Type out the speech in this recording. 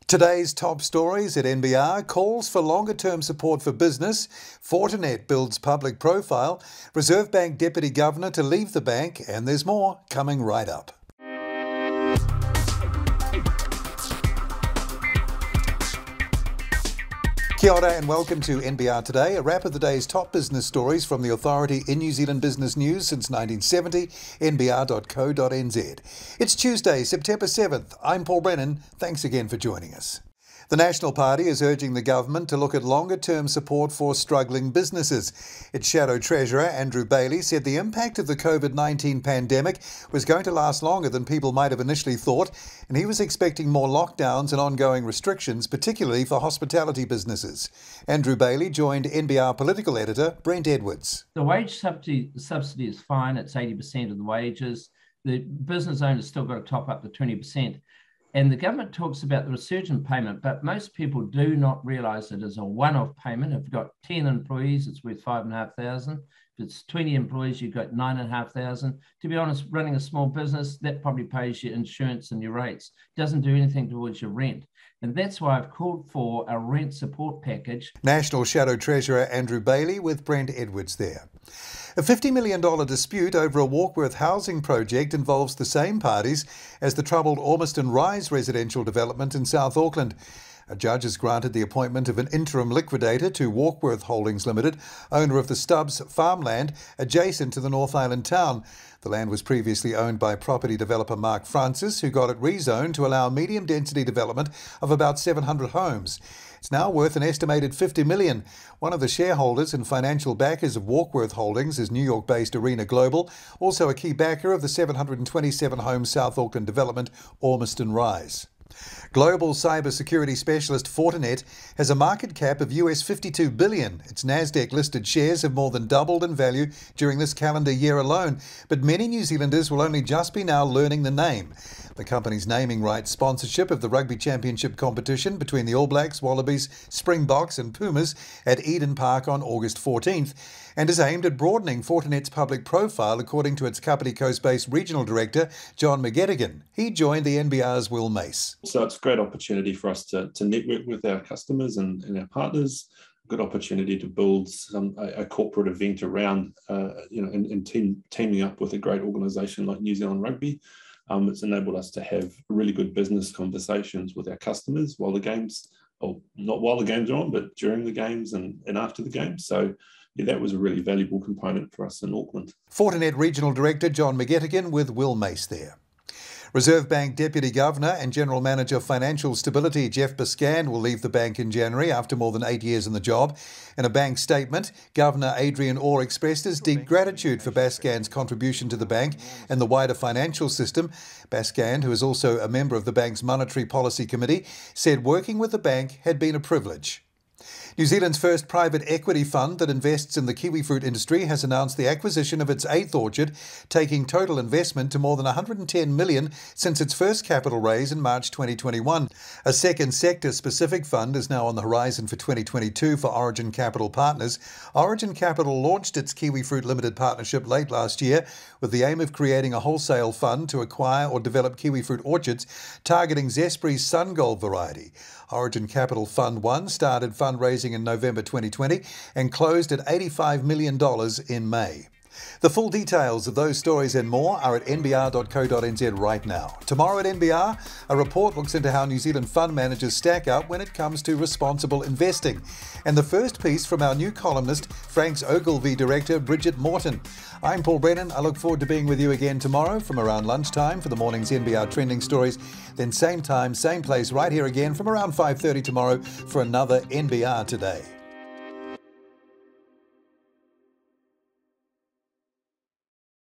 Today's top stories at NBR: calls for longer-term support for business, Fortinet builds public profile, Reserve Bank Deputy Governor to leave the bank, and there's more coming right up. Kia ora and welcome to NBR Today, a wrap of the day's top business stories from the authority in New Zealand business news since 1970, nbr.co.nz. It's Tuesday, September 7th. I'm Paul Brennan. Thanks again for joining us. The National Party is urging the government to look at longer-term support for struggling businesses. Its Shadow Treasurer, Andrew Bailey, said the impact of the COVID-19 pandemic was going to last longer than people might have initially thought, and he was expecting more lockdowns and ongoing restrictions, particularly for hospitality businesses. Andrew Bailey joined NBR political editor Brent Edwards. The wage subsidy is fine. It's 80% of the wages. The business owner's still got to top up the 20%. And the government talks about the resurgent payment, but most people do not realise it is a one-off payment. If you've got 10 employees, it's worth $5,500. If it's 20 employees, you've got $9,500. To be honest, running a small business, that probably pays your insurance and your rates. Doesn't do anything towards your rent. And that's why I've called for a rent support package. National Shadow Treasurer Andrew Bailey with Brent Edwards there. A $50 million dispute over a Walkworth housing project involves the same parties as the troubled Ormiston Rise residential development in South Auckland. A judge has granted the appointment of an interim liquidator to Walkworth Holdings Limited, owner of the Stubbs farmland adjacent to the North Island town. The land was previously owned by property developer Mark Francis, who got it rezoned to allow medium-density development of about 700 homes. It's now worth an estimated $50 million. One of the shareholders and financial backers of Walkworth Holdings is New York-based Arena Global, also a key backer of the 727-home South Auckland development, Ormiston Rise. Global cybersecurity specialist Fortinet has a market cap of US $52 billion. Its NASDAQ-listed shares have more than doubled in value during this calendar year alone, but many New Zealanders will only just be now learning the name. The company's naming rights sponsorship of the Rugby Championship competition between the All Blacks, Wallabies, Springboks and Pumas at Eden Park on August 14th, and is aimed at broadening Fortinet's public profile, according to its Kapiti Coast-based regional director, John McGettigan. He joined the NBR's Will Mace. So it's a great opportunity for us to network with our customers and our partners. Good opportunity to build a corporate event around, and teaming up with a great organisation like New Zealand Rugby. It's enabled us to have really good business conversations with our customers while the games, or not while the games are on, but during the games and after the games. So yeah, that was a really valuable component for us in Auckland. Fortinet Regional Director John McGettigan with Will Mace there. Reserve Bank Deputy Governor and General Manager of Financial Stability Jeff Biscan will leave the bank in January after more than 8 years in the job. In a bank statement, Governor Adrian Orr expressed his deep gratitude for Biscan's contribution to the bank and the wider financial system. Biscan, who is also a member of the bank's Monetary Policy Committee, said working with the bank had been a privilege. New Zealand's first private equity fund that invests in the kiwifruit industry has announced the acquisition of its 8th orchard, taking total investment to more than $110 million since its first capital raise in March 2021. A second sector-specific fund is now on the horizon for 2022 for Origin Capital Partners. Origin Capital launched its Kiwifruit Limited Partnership late last year with the aim of creating a wholesale fund to acquire or develop kiwifruit orchards targeting Zespri's Sun Gold variety. Origin Capital Fund 1 started fundraising in November 2020 and closed at $85 million in May. The full details of those stories and more are at nbr.co.nz right now. Tomorrow at NBR, a report looks into how New Zealand fund managers stack up when it comes to responsible investing. And the first piece from our new columnist, Frank's Ogilvy director, Bridget Morton. I'm Paul Brennan. I look forward to being with you again tomorrow from around lunchtime for the morning's NBR trending stories. Then same time, same place, right here again from around 5:30 tomorrow for another NBR Today.